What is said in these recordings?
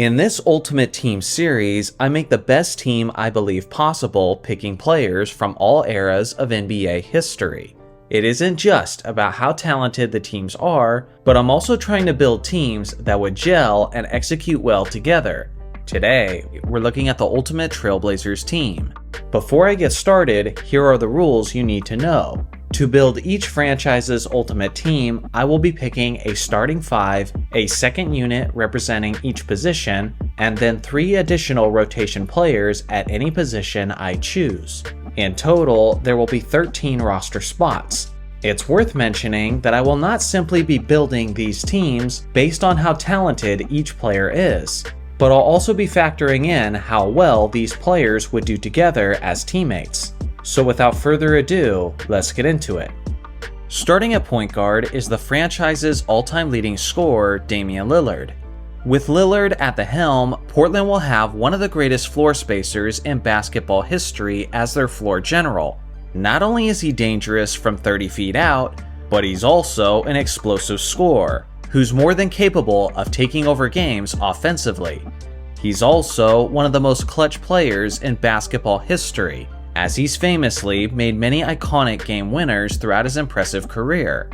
In this Ultimate Team series, I make the best team I believe possible, picking players from all eras of NBA history. It isn't just about how talented the teams are, but I'm also trying to build teams that would gel and execute well together. Today, we're looking at the Ultimate Trailblazers team. Before I get started, here are the rules you need to know. To build each franchise's ultimate team, I will be picking a starting 5, a second unit representing each position, and then 3 additional rotation players at any position I choose. In total, there will be 13 roster spots. It's worth mentioning that I will not simply be building these teams based on how talented each player is, but I'll also be factoring in how well these players would do together as teammates. So without further ado, let's get into it. Starting at point guard is the franchise's all-time leading scorer, Damian Lillard. With Lillard at the helm, Portland will have one of the greatest floor spacers in basketball history as their floor general. Not only is he dangerous from 30 feet out, but he's also an explosive scorer, who's more than capable of taking over games offensively. He's also one of the most clutch players in basketball history, as he's famously made many iconic game winners throughout his impressive career.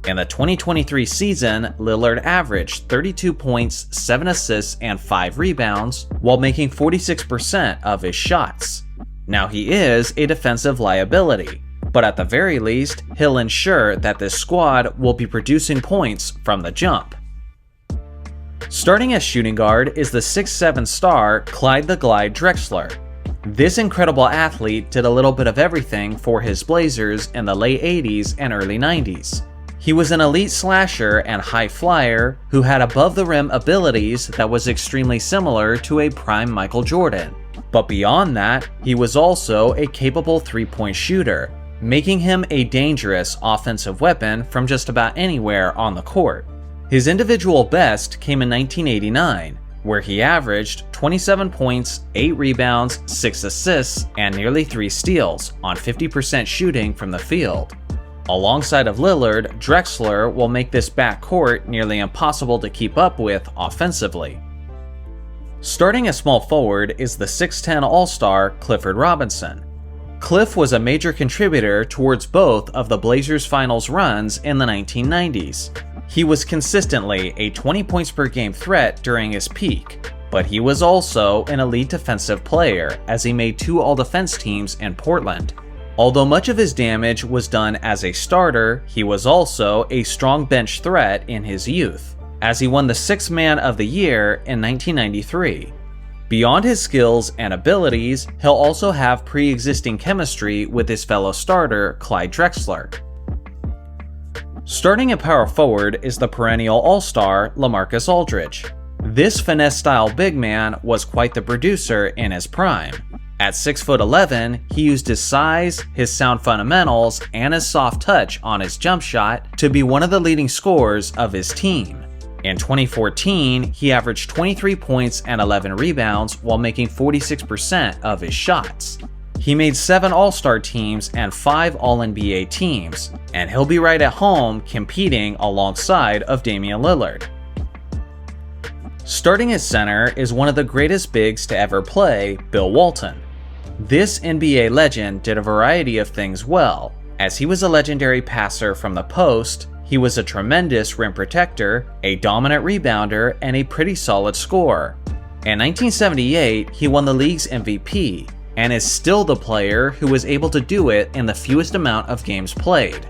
In the 2023 season, Lillard averaged 32 points, 7 assists, and 5 rebounds, while making 46% of his shots. Now he is a defensive liability, but at the very least, he'll ensure that this squad will be producing points from the jump. Starting as shooting guard is the 6'7" star Clyde the Glide Drexler. This incredible athlete did a little bit of everything for his Blazers in the late 80s and early 90s. He was an elite slasher and high flyer who had above-the-rim abilities that was extremely similar to a prime Michael Jordan. But beyond that, he was also a capable three-point shooter, making him a dangerous offensive weapon from just about anywhere on the court. His individual best came in 1989, where he averaged 27 points, 8 rebounds, 6 assists, and nearly 3 steals on 50% shooting from the field. Alongside of Lillard, Drexler will make this backcourt nearly impossible to keep up with offensively. Starting at small forward is the 6'10" All-Star Clifford Robinson. Cliff was a major contributor towards both of the Blazers' finals runs in the 1990s. He was consistently a 20 points per game threat during his peak, but he was also an elite defensive player as he made 2 all-defense teams in Portland. Although much of his damage was done as a starter, he was also a strong bench threat in his youth, as he won the 6th Man of the Year in 1993. Beyond his skills and abilities, he'll also have pre-existing chemistry with his fellow starter, Clyde Drexler. Starting at power forward is the perennial all-star LaMarcus Aldridge. This finesse-style big man was quite the producer in his prime. At 6'11", he used his size, his sound fundamentals, and his soft touch on his jump shot to be one of the leading scorers of his team. In 2014, he averaged 23 points and 11 rebounds while making 46% of his shots. He made 7 All-Star teams and 5 All-NBA teams, and he'll be right at home competing alongside of Damian Lillard. Starting at center is one of the greatest bigs to ever play, Bill Walton. This NBA legend did a variety of things well, as he was a legendary passer from the post, he was a tremendous rim protector, a dominant rebounder, and a pretty solid scorer. In 1978, he won the league's MVP, and is still the player who was able to do it in the fewest amount of games played.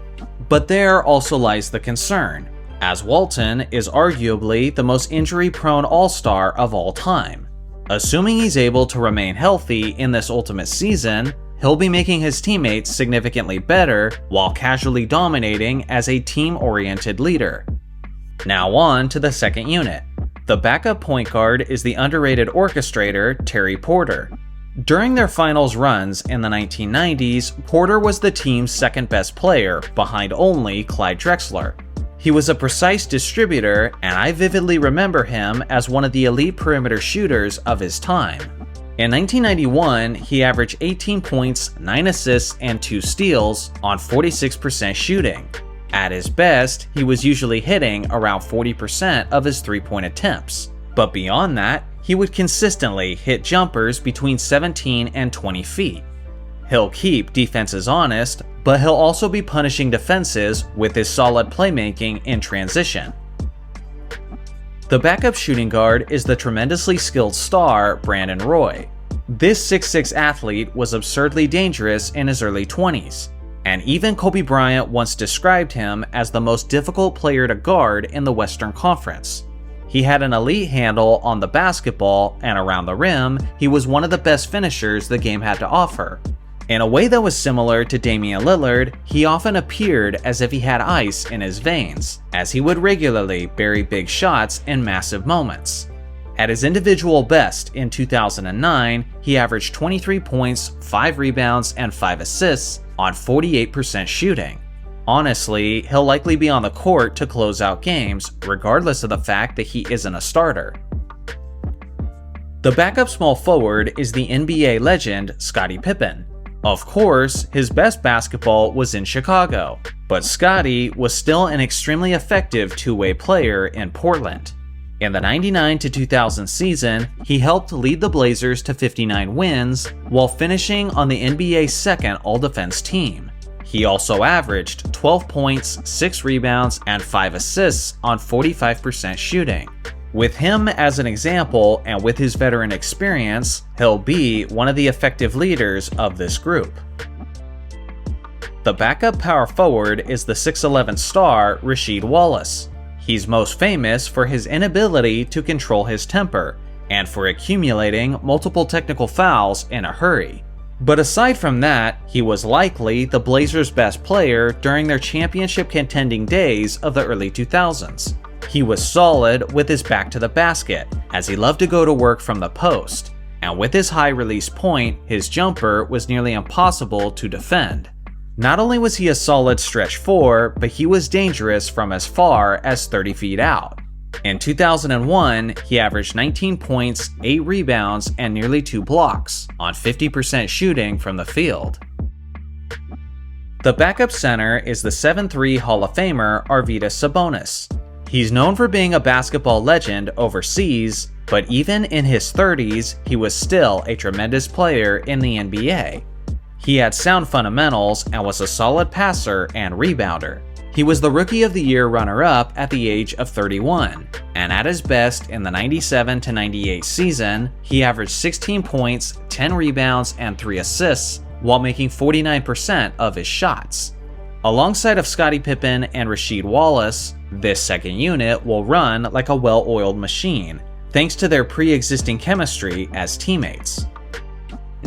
But there also lies the concern, as Walton is arguably the most injury-prone all-star of all time. Assuming he's able to remain healthy in this ultimate season, he'll be making his teammates significantly better while casually dominating as a team-oriented leader. Now on to the second unit. The backup point guard is the underrated orchestrator Terry Porter. During their finals runs in the 1990s, Porter was the team's second best player, behind only Clyde Drexler. He was a precise distributor, and I vividly remember him as one of the elite perimeter shooters of his time. In 1991, he averaged 18 points, 9 assists, and 2 steals on 46% shooting. At his best, he was usually hitting around 40% of his three-point attempts. But beyond that, he would consistently hit jumpers between 17 and 20 feet. He'll keep defenses honest, but he'll also be punishing defenses with his solid playmaking in transition. The backup shooting guard is the tremendously skilled star Brandon Roy. This 6'6" athlete was absurdly dangerous in his early 20s, and even Kobe Bryant once described him as the most difficult player to guard in the Western Conference. He had an elite handle on the basketball, and around the rim, he was one of the best finishers the game had to offer. In a way that was similar to Damian Lillard, he often appeared as if he had ice in his veins, as he would regularly bury big shots in massive moments. At his individual best in 2009, he averaged 23 points, 5 rebounds, and 5 assists on 48% shooting. Honestly, he'll likely be on the court to close out games, regardless of the fact that he isn't a starter. The backup small forward is the NBA legend Scottie Pippen. Of course, his best basketball was in Chicago, but Scottie was still an extremely effective two-way player in Portland. In the 99-2000 season, he helped lead the Blazers to 59 wins while finishing on the NBA's second all-defense team. He also averaged 12 points, 6 rebounds, and 5 assists on 45% shooting. With him as an example and with his veteran experience, he'll be one of the effective leaders of this group. The backup power forward is the 6'11" star Rasheed Wallace. He's most famous for his inability to control his temper and for accumulating multiple technical fouls in a hurry. But aside from that, he was likely the Blazers' best player during their championship contending days of the early 2000s. He was solid with his back to the basket, as he loved to go to work from the post, and with his high release point, his jumper was nearly impossible to defend. Not only was he a solid stretch 4, but he was dangerous from as far as 30 feet out. In 2001, he averaged 19 points, 8 rebounds, and nearly 2 blocks on 50% shooting from the field. The backup center is the 7'3" Hall of Famer Arvydas Sabonis. He's known for being a basketball legend overseas, but even in his 30s, he was still a tremendous player in the NBA. He had sound fundamentals and was a solid passer and rebounder. He was the Rookie of the Year runner-up at the age of 31, and at his best in the 97-98 season, he averaged 16 points, 10 rebounds, and 3 assists, while making 49% of his shots. Alongside of Scottie Pippen and Rasheed Wallace, this second unit will run like a well-oiled machine, thanks to their pre-existing chemistry as teammates.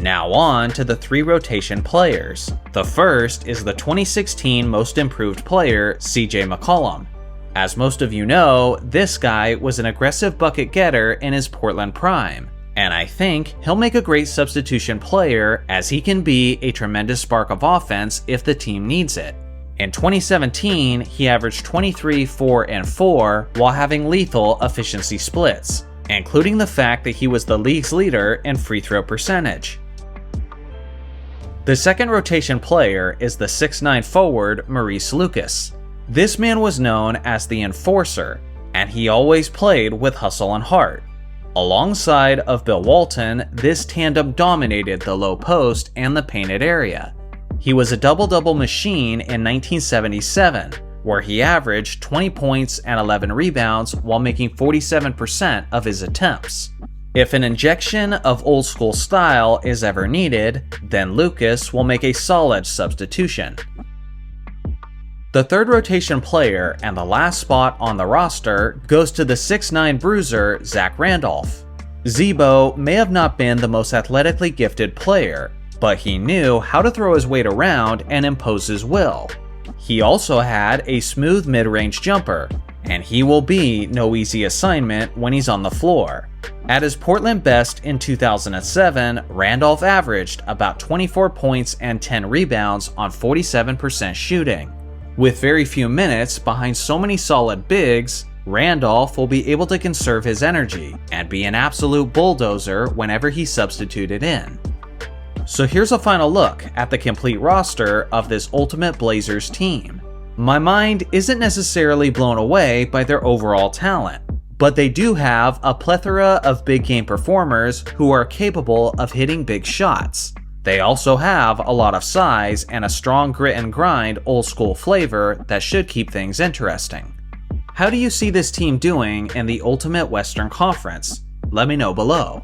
Now on to the 3 rotation players. The first is the 2016 Most Improved Player, CJ McCollum. As most of you know, this guy was an aggressive bucket getter in his Portland prime, and I think he'll make a great substitution player as he can be a tremendous spark of offense if the team needs it. In 2017, he averaged 23, 4, and 4 while having lethal efficiency splits, including the fact that he was the league's leader in free throw percentage. The second rotation player is the 6'9" forward Maurice Lucas. This man was known as the Enforcer, and he always played with hustle and heart. Alongside of Bill Walton, this tandem dominated the low post and the painted area. He was a double-double machine in 1977, where he averaged 20 points and 11 rebounds while making 47% of his attempts. If an injection of old-school style is ever needed, then Lucas will make a solid substitution. The third rotation player and the last spot on the roster goes to the 6'9" bruiser Zach Randolph. Zebo may have not been the most athletically gifted player, but he knew how to throw his weight around and impose his will. He also had a smooth mid-range jumper, and he will be no easy assignment when he's on the floor. At his Portland best in 2007, Randolph averaged about 24 points and 10 rebounds on 47% shooting. With very few minutes behind so many solid bigs, Randolph will be able to conserve his energy and be an absolute bulldozer whenever he's substituted in. So here's a final look at the complete roster of this Ultimate Blazers team. My mind isn't necessarily blown away by their overall talent, But they do have a plethora of big game performers who are capable of hitting big shots. They also have a lot of size and a strong grit and grind old school flavor that should keep things interesting. How do you see this team doing in the Ultimate Western Conference? Let me know below.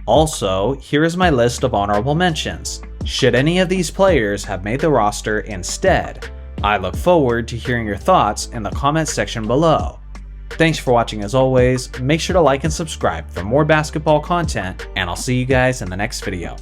Also, here is my list of honorable mentions. Should any of these players have made the roster instead? I look forward to hearing your thoughts in the comments section below. Thanks for watching as always, make sure to like and subscribe for more basketball content, and I'll see you guys in the next video.